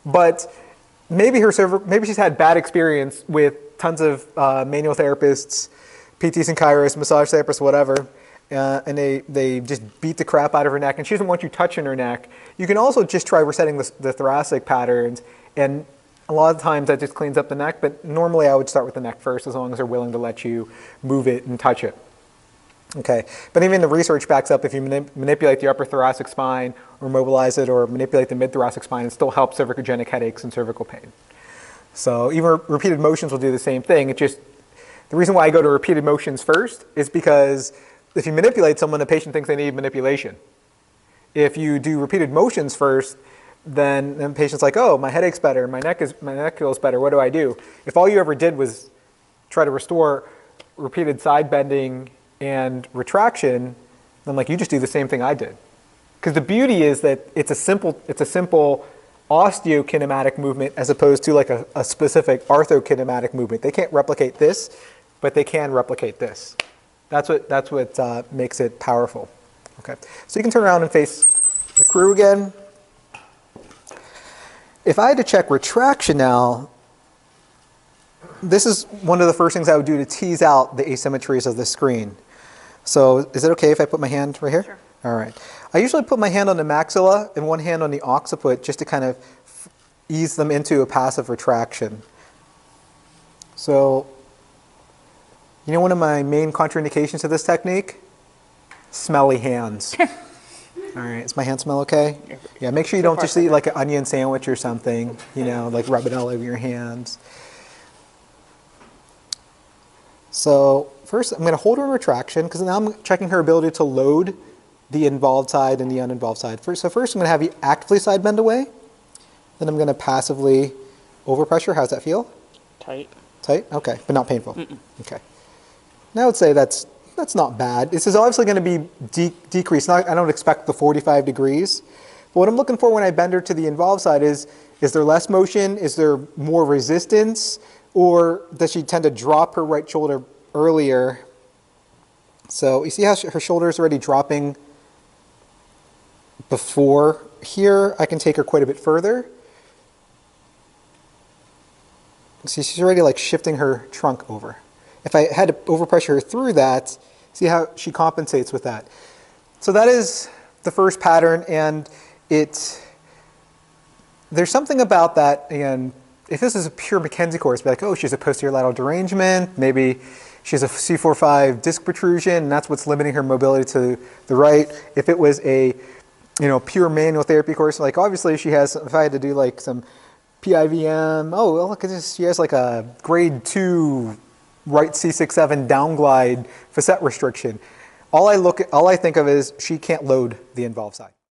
But maybe maybe she's had bad experience with tons of manual therapists, PTs and chiros, massage therapists, whatever, and they just beat the crap out of her neck, and she doesn't want you touching her neck. You can also just try resetting the thoracic patterns, and a lot of times that just cleans up the neck, but normally I would start with the neck first as long as they're willing to let you move it and touch it. Okay, but even the research backs up if you manipulate the upper thoracic spine or mobilize it or manipulate the mid-thoracic spine, it still helps cervicogenic headaches and cervical pain. So even repeated motions will do the same thing. It just, the reason why I go to repeated motions first is because if you manipulate someone, the patient thinks they need manipulation. If you do repeated motions first, then the patient's like, oh, my headache's better, my neck feels better, what do I do? If all you ever did was try to restore repeated side bending and retraction, then like you just do the same thing I did. Because the beauty is that it's a simple osteokinematic movement as opposed to like a specific arthrokinematic movement. They can't replicate this, but they can replicate this. That's what makes it powerful. Okay, so you can turn around and face the crew again. If I had to check retraction now, this is one of the first things I would do to tease out the asymmetries of the screen. So is it okay if I put my hand right here? Sure. All right. I usually put my hand on the maxilla and one hand on the occiput just to kind of ease them into a passive retraction. So, you know one of my main contraindications to this technique? Smelly hands. All right, does my hand smell okay? Yeah, make sure you don't just eat like an onion sandwich or something, you know, like rub it all over your hands. So first I'm going to hold her in retraction because now I'm checking her ability to load the involved side and the uninvolved side. So first I'm going to have you actively side bend away. Then I'm going to passively overpressure. How's that feel? Tight. Tight? Okay, but not painful. Okay. Now I would say that's not bad. This is obviously going to be decreased. I don't expect the 45 degrees. But what I'm looking for when I bend her to the involved side is there less motion? Is there more resistance? Or does she tend to drop her right shoulder earlier? So you see how her shoulder is already dropping before. Here I can take her quite a bit further. See, she's already like shifting her trunk over. If I had to overpressure her through that, see how she compensates with that. So that is the first pattern, and there's something about that. And if this is a pure McKenzie course, be like, oh, she's a posterior lateral derangement, maybe she has a C4-5 disc protrusion, and that's what's limiting her mobility to the right. If it was a pure manual therapy course, like obviously she has, if I had to do like some PIVM, oh, well, look at this, she has like a grade 2 right C6-7 downglide facet restriction. All I think of is she can't load the involved side.